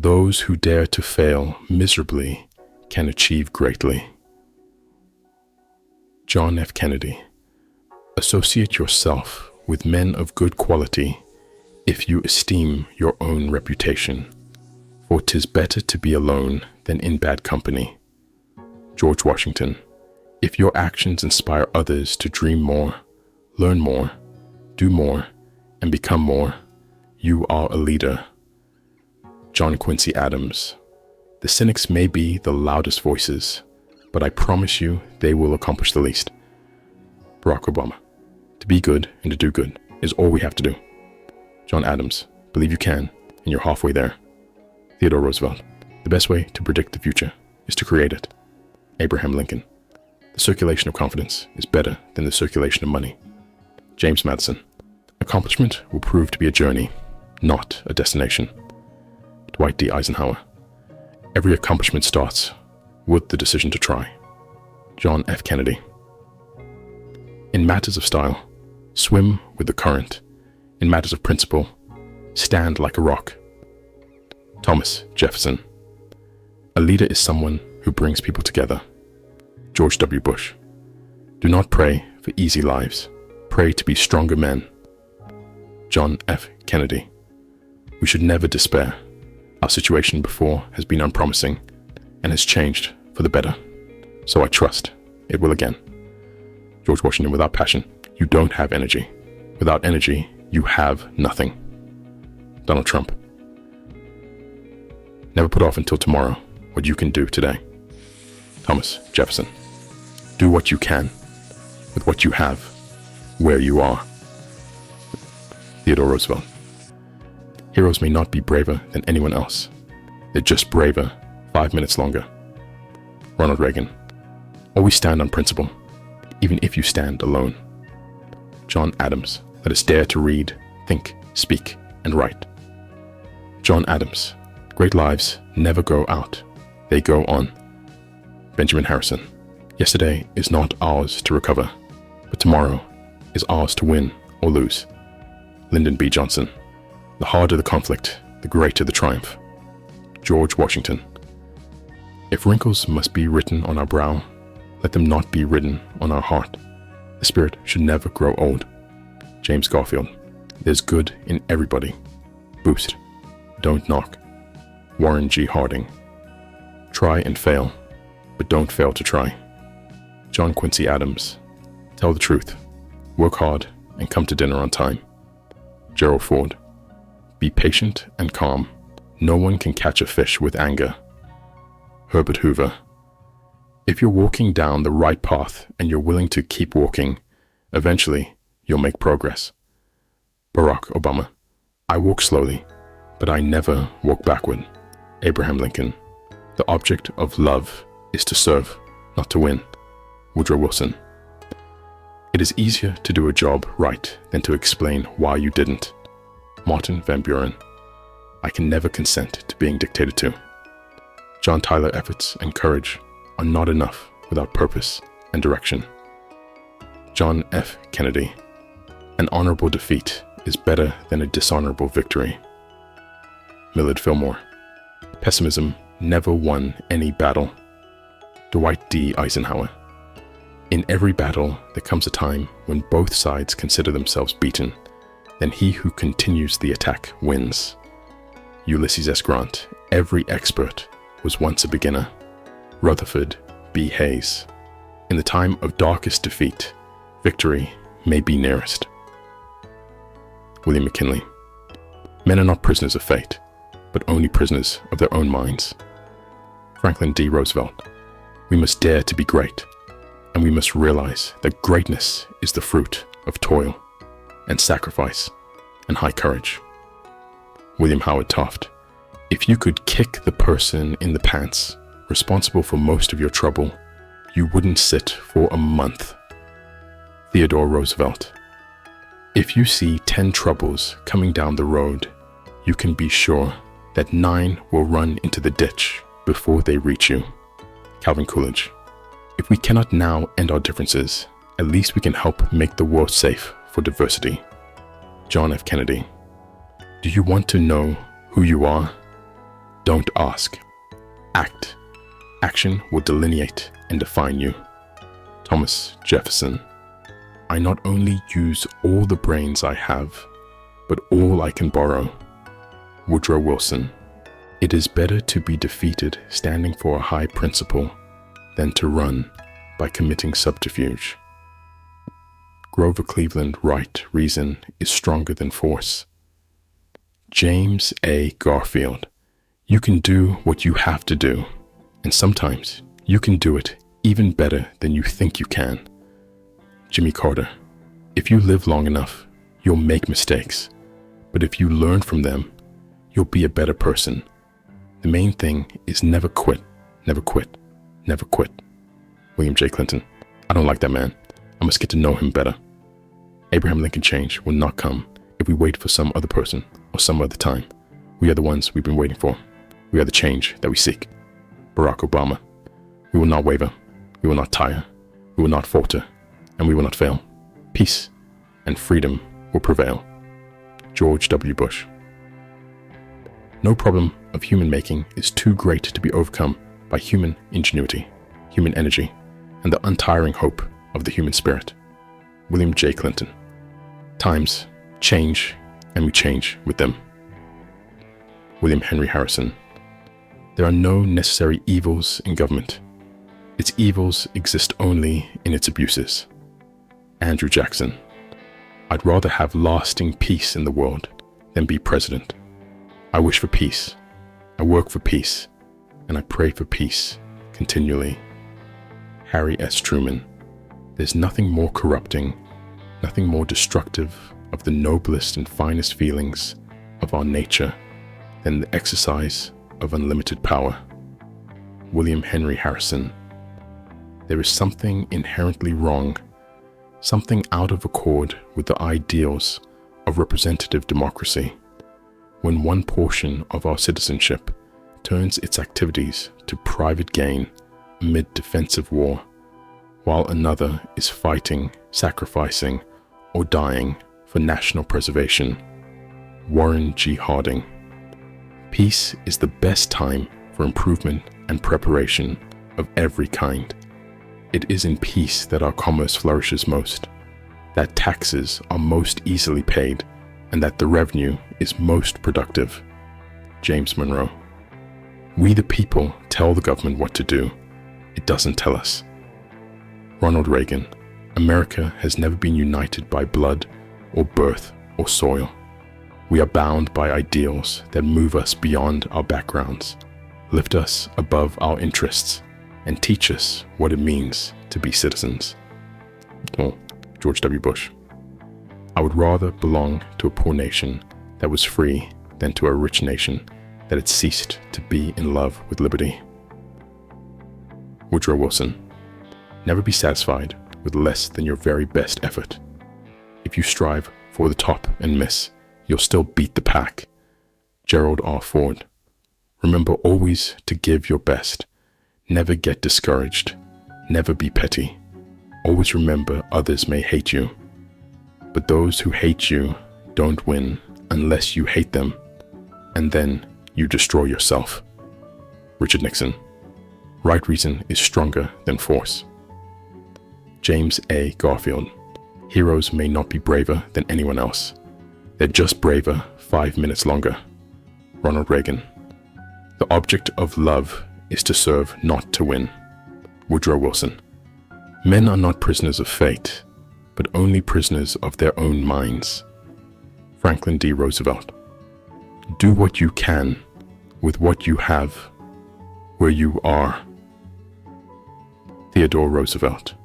Those who dare to fail miserably can achieve greatly. John F. Kennedy. Associate yourself with men of good quality if you esteem your own reputation, for 'tis better to be alone than in bad company. George Washington. If your actions inspire others to dream more, learn more, do more, and become more, you are a leader. John Quincy Adams. The cynics may be the loudest voices, but I promise you they will accomplish the least. Barack Obama. To be good and to do good is all we have to do. John Adams. Believe you can, and you're halfway there. Theodore Roosevelt. The best way to predict the future is to create it. Abraham Lincoln. The circulation of confidence is better than the circulation of money. James Madison. Accomplishment will prove to be a journey, not a destination. Dwight D. Eisenhower. Every accomplishment starts with the decision to try. John F. Kennedy. In matters of style, swim with the current. In matters of principle, stand like a rock. Thomas Jefferson. A leader is someone who brings people together. George W. Bush. Do not pray for easy lives. Pray to be stronger men. John F. Kennedy. We should never despair. Our situation before has been unpromising and has changed for the better. So I trust it will again. George Washington. Without passion, you don't have energy. Without energy, you have nothing. Donald Trump. Never put off until tomorrow what you can do today. Thomas Jefferson. Do what you can with what you have, where you are. Theodore Roosevelt. Heroes may not be braver than anyone else. They're just braver 5 minutes longer. Ronald Reagan. Always stand on principle, even if you stand alone. John Adams. Let us dare to read, think, speak, and write. John Adams. Great lives never go out, they go on. Benjamin Harrison. Yesterday is not ours to recover, but tomorrow is ours to win or lose. Lyndon B. Johnson. The harder the conflict, the greater the triumph. George Washington. If wrinkles must be written on our brow, let them not be written on our heart. The spirit should never grow old. James Garfield. There's good in everybody. Boost. Don't knock. Warren G. Harding. Try and fail, but don't fail to try. John Quincy Adams. Tell the truth. Work hard and come to dinner on time. Gerald Ford. Be patient and calm. No one can catch a fish with anger. Herbert Hoover. If you're walking down the right path and you're willing to keep walking, eventually you'll make progress. Barack Obama. I walk slowly, but I never walk backward. Abraham Lincoln. The object of love is to serve, not to win. Woodrow Wilson. It is easier to do a job right than to explain why you didn't. Martin Van Buren. I can never consent to being dictated to. John Tyler. Efforts and courage are not enough without purpose and direction. John F. Kennedy. An honorable defeat is better than a dishonorable victory. Millard Fillmore. Pessimism never won any battle. Dwight D. Eisenhower. In every battle, there comes a time when both sides consider themselves beaten. Then he who continues the attack wins. Ulysses S. Grant. Every expert was once a beginner. Rutherford B. Hayes. In the time of darkest defeat, victory may be nearest. William McKinley. Men are not prisoners of fate, but only prisoners of their own minds. Franklin D. Roosevelt. We must dare to be great, and we must realize that greatness is the fruit of toil and sacrifice and high courage. William Howard Taft. If you could kick the person in the pants responsible for most of your trouble, you wouldn't sit for a month. Theodore Roosevelt. If you see 10 troubles coming down the road, you can be sure that 9 will run into the ditch before they reach you. Calvin Coolidge. If we cannot now end our differences, at least we can help make the world safe for diversity. John F. Kennedy. Do you want to know who you are? Don't ask. Act. Action will delineate and define you. Thomas Jefferson. I not only use all the brains I have, but all I can borrow. Woodrow Wilson. It is better to be defeated standing for a high principle than to run by committing subterfuge. Grover Cleveland Wright. Reason is stronger than force. James A. Garfield. You can do what you have to do, and sometimes you can do it even better than you think you can. Jimmy Carter. If you live long enough, you'll make mistakes, but if you learn from them, you'll be a better person. The main thing is never quit, never quit, never quit. William J. Clinton. I don't like that man. I must get to know him better. Abraham Lincoln. Change will not come if we wait for some other person or some other time. We are the ones we've been waiting for. We are the change that we seek. Barack Obama. We will not waver. We will not tire. We will not falter. And we will not fail. Peace and freedom will prevail. George W. Bush. No problem of human making is too great to be overcome by human ingenuity, human energy, and the untiring hope of the human spirit. William J. Clinton. Times change, and we change with them. William Henry Harrison. There are no necessary evils in government. Its evils exist only in its abuses. Andrew Jackson. I'd rather have lasting peace in the world than be president. I wish for peace. I work for peace. And I pray for peace continually. Harry S. Truman. There's nothing more corrupting, nothing more destructive of the noblest and finest feelings of our nature than the exercise of unlimited power. William Henry Harrison. There is something inherently wrong, something out of accord with the ideals of representative democracy, when one portion of our citizenship turns its activities to private gain amid defensive war, while another is fighting, sacrificing, or dying for national preservation. Warren G. Harding. Peace is the best time for improvement and preparation of every kind. It is in peace that our commerce flourishes most, that taxes are most easily paid, and that the revenue is most productive. James Monroe. We the people tell the government what to do. It doesn't tell us. Ronald Reagan. America has never been united by blood or birth or soil. We are bound by ideals that move us beyond our backgrounds, lift us above our interests, and teach us what it means to be citizens. Well, George W. Bush. I would rather belong to a poor nation that was free than to a rich nation that had ceased to be in love with liberty. Woodrow Wilson. Never be satisfied with less than your very best effort. If you strive for the top and miss, you'll still beat the pack. Gerald R. Ford. Remember always to give your best. Never get discouraged. Never be petty. Always remember others may hate you, but those who hate you don't win unless you hate them, and then you destroy yourself. Richard Nixon. Right reason is stronger than force. James A. Garfield. Heroes may not be braver than anyone else. They're just braver 5 minutes longer. Ronald Reagan. The object of love is to serve, not to win. Woodrow Wilson. Men are not prisoners of fate, but only prisoners of their own minds. Franklin D. Roosevelt. Do what you can with what you have, where you are. Theodore Roosevelt.